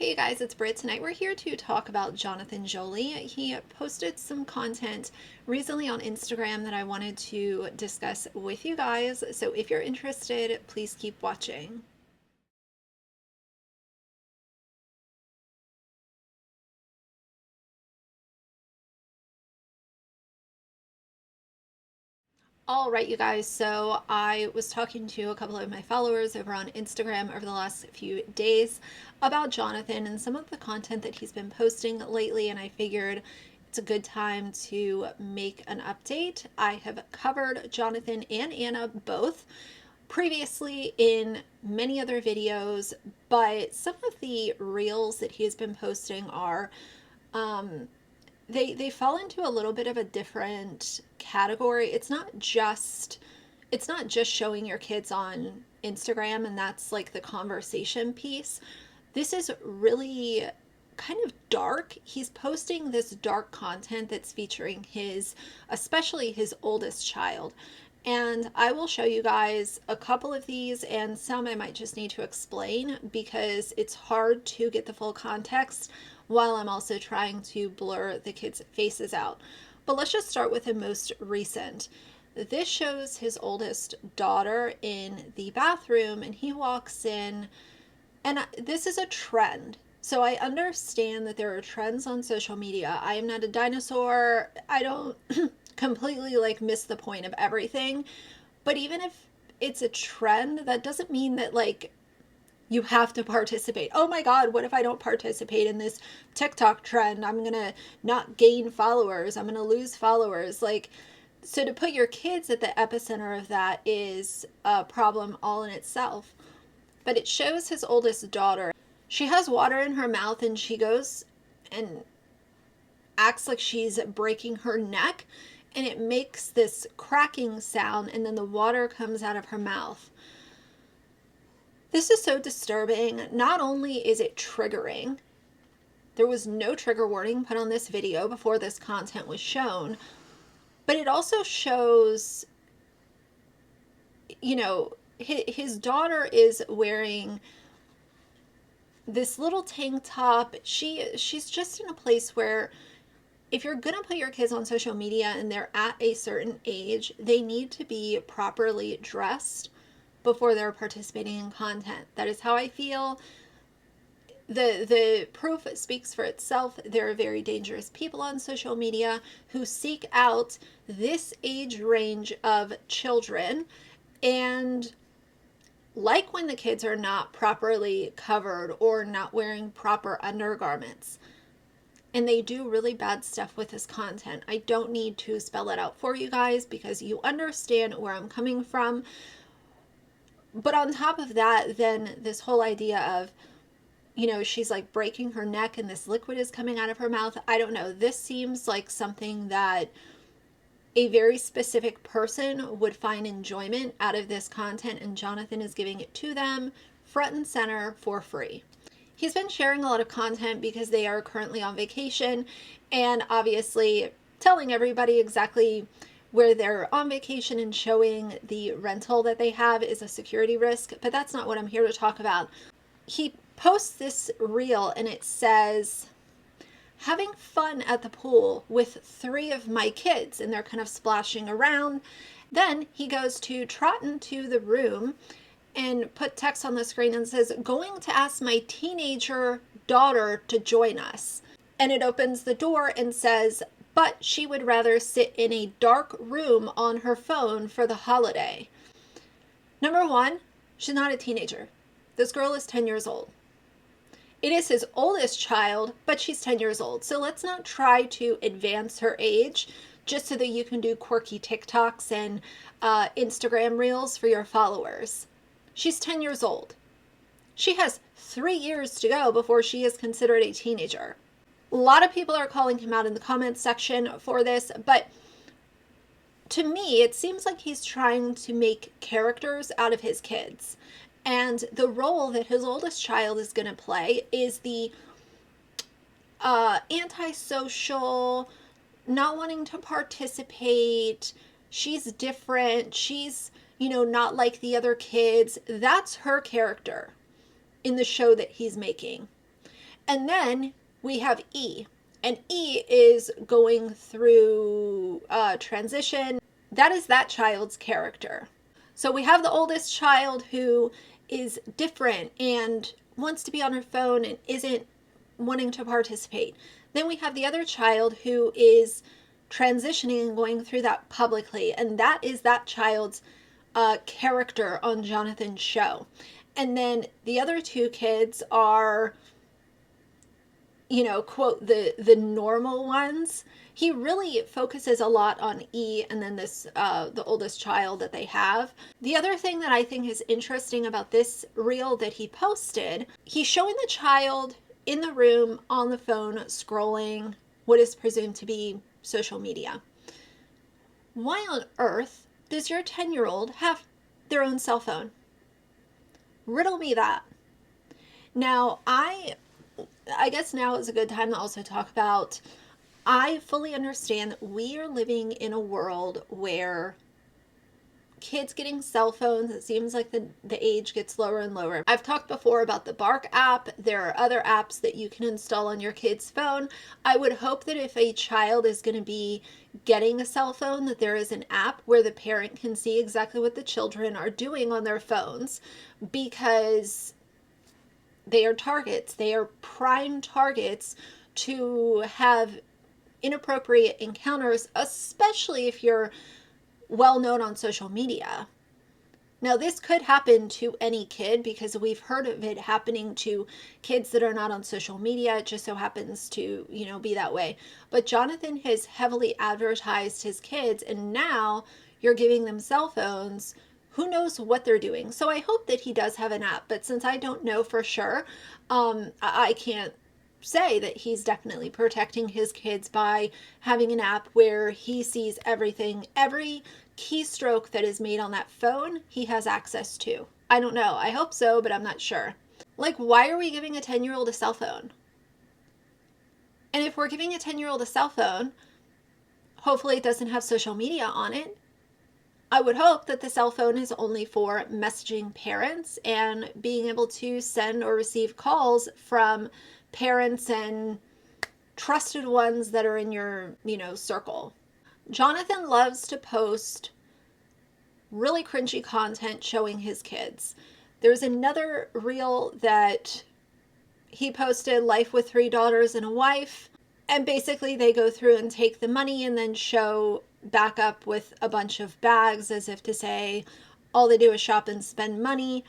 Hey guys, it's Britt. Tonight we're here to talk about Jonathan Joly. He posted some content recently on Instagram that I wanted to discuss with you guys. So if you're interested, please keep watching. All right, you guys. So I was talking to a couple of my followers over on Instagram over the last few days about Jonathan and some of the content that he's been posting lately, and I figured it's a good time to make an update. I have covered Jonathan and Anna both previously in many other videos, but some of the reels that he has been posting are um, they fall into a little bit of a different category. It's not just showing your kids on Instagram and that's like the conversation piece. This is really kind of dark. He's posting this dark content that's featuring especially his oldest child. And I will show you guys a couple of these, and some I might just need to explain because it's hard to get the full context while I'm also trying to blur the kids' faces out. But let's just start with the most recent. This shows his oldest daughter in the bathroom, and he walks in, and this is a trend. So I understand that there are trends on social media. I am not a dinosaur. I don't completely like miss the point of everything. But even if it's a trend, that doesn't mean that like you have to participate. Oh my God, what if I don't participate in this TikTok trend? I'm going to not gain followers. I'm going to lose followers. Like, so to put your kids at the epicenter of that is a problem all in itself. But it shows his oldest daughter. She has water in her mouth and she goes and acts like she's breaking her neck, and it makes this cracking sound, and then the water comes out of her mouth. This is so disturbing. Not only is it triggering, there was no trigger warning put on this video before this content was shown, but it also shows, his daughter is wearing this little tank top. She's just in a place where if you're going to put your kids on social media and they're at a certain age, they need to be properly dressed before they're participating in content. That is how I feel. The proof speaks for itself. There are very dangerous people on social media who seek out this age range of children, and like when the kids are not properly covered or not wearing proper undergarments. And they do really bad stuff with this content. I don't need to spell it out for you guys because you understand where I'm coming from. But on top of that, then this whole idea of, she's like breaking her neck and this liquid is coming out of her mouth. I don't know. This seems like something that a very specific person would find enjoyment out of this content, and Jonathan is giving it to them front and center for free. He's been sharing a lot of content because they are currently on vacation, and obviously telling everybody exactly where they're on vacation and showing the rental that they have is a security risk, but that's not what I'm here to talk about. He posts this reel and it says, having fun at the pool with 3 of my kids, and they're kind of splashing around. Then he goes to trot into the room and put text on the screen and says, going to ask my teenager daughter to join us. And it opens the door and says, but she would rather sit in a dark room on her phone for the holiday. Number one, she's not a teenager. This girl is 10 years old. It is his oldest child, but she's 10 years old. So let's not try to advance her age just so that you can do quirky TikToks and Instagram reels for your followers. She's 10 years old. She has 3 years to go before she is considered a teenager. A lot of people are calling him out in the comments section for this, but to me, it seems like he's trying to make characters out of his kids. And the role that his oldest child is going to play is the antisocial, not wanting to participate. She's different. She's, not like the other kids. That's her character in the show that he's making. And then we have E. And E is going through transition. That is that child's character. So we have the oldest child who is different and wants to be on her phone and isn't wanting to participate. Then we have the other child who is transitioning and going through that publicly, and that is that child's character on Jonathan's show. And then the other two kids are, you know, quote, the normal ones. He really focuses a lot on E and then this the oldest child that they have. The other thing that I think is interesting about this reel that he posted, he's showing the child in the room on the phone scrolling what is presumed to be social media. Why on earth does your 10-year-old have their own cell phone? Riddle me that. Now, I guess now is a good time to also talk about, I fully understand that we are living in a world where kids getting cell phones, it seems like the age gets lower and lower. I've talked before about the Bark app. There are other apps that you can install on your kid's phone. I would hope that if a child is going to be getting a cell phone, that there is an app where the parent can see exactly what the children are doing on their phones, because they are targets. They are prime targets to have inappropriate encounters, especially if you're well known on social media. Now, this could happen to any kid because we've heard of it happening to kids that are not on social media. It just so happens to, you know, be that way. But Jonathan has heavily advertised his kids, and now you're giving them cell phones. Who knows what they're doing? So I hope that he does have an app, but since I don't know for sure, I can't say that he's definitely protecting his kids by having an app where he sees everything. Every keystroke that is made on that phone, he has access to. I don't know. I hope so, but I'm not sure. Like, why are we giving a 10-year-old a cell phone? And if we're giving a 10-year-old a cell phone, hopefully it doesn't have social media on it. I would hope that the cell phone is only for messaging parents and being able to send or receive calls from parents and trusted ones that are in your, you know, circle. Jonathan loves to post really cringy content showing his kids. There's another reel that he posted, Life with 3 Daughters and a Wife, and basically they go through and take the money and then show back up with a bunch of bags as if to say all they do is shop and spend money.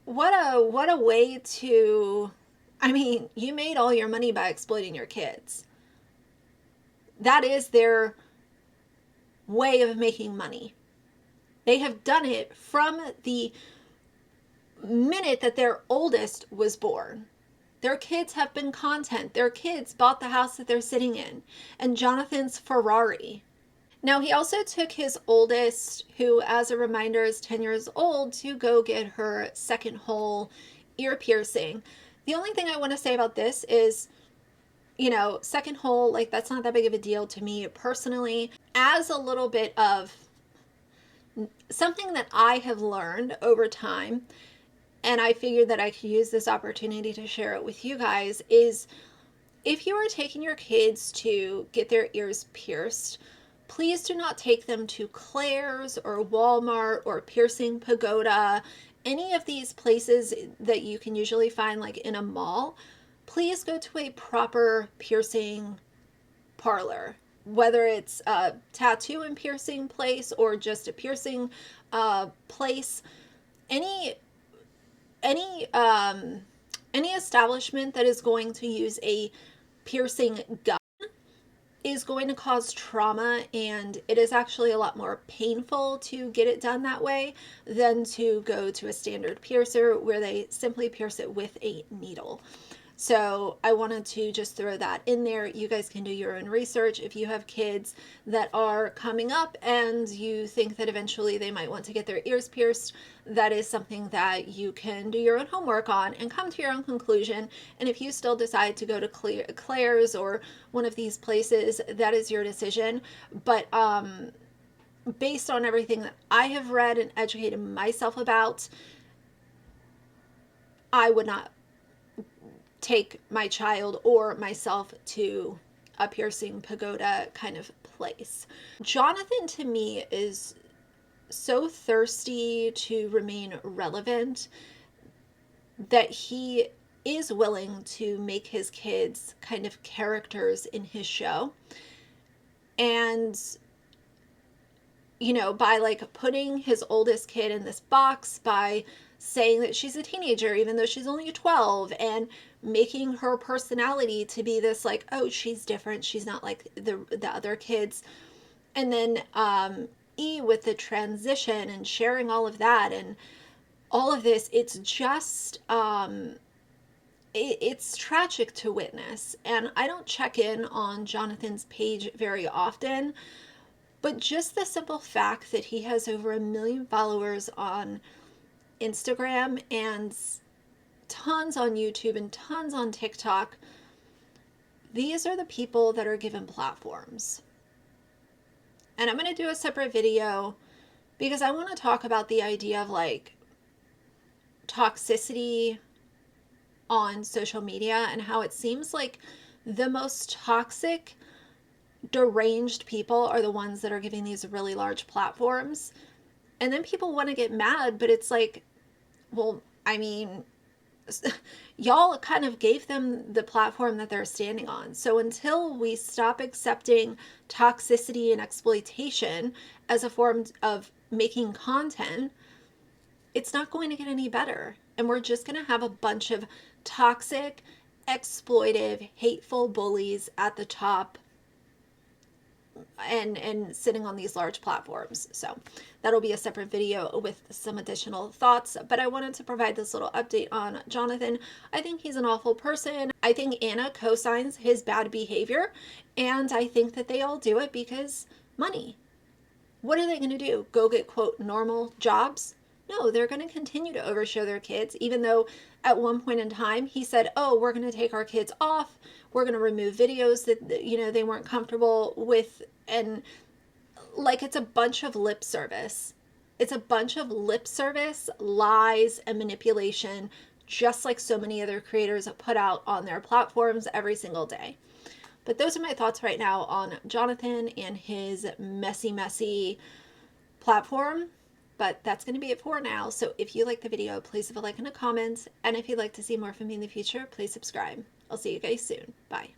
What a way to, I mean, you made all your money by exploiting your kids. That is their way of making money. They have done it from the minute that their oldest was born. Their kids have been content. Their kids bought the house that they're sitting in, and Jonathan's Ferrari. Now, he also took his oldest, who, as a reminder, is 10 years old, to go get her second hole ear piercing. The only thing I want to say about this is, you know, second hole, like, that's not that big of a deal to me personally. As a little bit of something that I have learned over time, and I figured that I could use this opportunity to share it with you guys, is if you are taking your kids to get their ears pierced, please do not take them to Claire's or Walmart or Piercing Pagoda, any of these places that you can usually find like in a mall. Please go to a proper piercing parlor, whether it's a tattoo and piercing place or just a piercing place. Any establishment that is going to use a piercing gun is going to cause trauma, and it is actually a lot more painful to get it done that way than to go to a standard piercer where they simply pierce it with a needle. So I wanted to just throw that in there. You guys can do your own research. If you have kids that are coming up and you think that eventually they might want to get their ears pierced, that is something that you can do your own homework on and come to your own conclusion. And if you still decide to go to Claire's or one of these places, that is your decision. But based on everything that I have read and educated myself about, I would not take my child or myself to a piercing pagoda kind of place. Jonathan to me is so thirsty to remain relevant that he is willing to make his kids kind of characters in his show. And, you know, by like putting his oldest kid in this box, by saying that she's a teenager even though she's only 12, and making her personality to be this like, oh, she's different, she's not like the other kids. And then E with the transition and sharing all of that and all of this, it's just it's tragic to witness. And I don't check in on Jonathan's page very often, but just the simple fact that he has over 1 million followers on Instagram and tons on YouTube and tons on TikTok, these are the people that are given platforms. And I'm going to do a separate video because I want to talk about the idea of like toxicity on social media and how it seems like the most toxic, deranged people are the ones that are giving these really large platforms. And then people want to get mad, but it's like, well, I mean, y'all kind of gave them the platform that they're standing on. So until we stop accepting toxicity and exploitation as a form of making content, it's not going to get any better. And we're just going to have a bunch of toxic, exploitive, hateful bullies at the top and sitting on these large platforms. So that'll be a separate video with some additional thoughts, but I wanted to provide this little update on Jonathan. I think he's an awful person. I think Anna co-signs his bad behavior, and I think that they all do it because money. What are they going to do? Go get, quote, normal jobs? No, they're going to continue to overshow their kids, even though at one point in time he said, oh, we're going to take our kids off. We're going to remove videos that, you know, they weren't comfortable with. And like, it's a bunch of lip service. It's a bunch of lip service, lies, and manipulation, just like so many other creators put out on their platforms every single day. But those are my thoughts right now on Jonathan and his messy platform. But that's going to be it for now. So if you like the video, please leave a like and a comment. And if you'd like to see more from me in the future, please subscribe. I'll see you guys soon. Bye.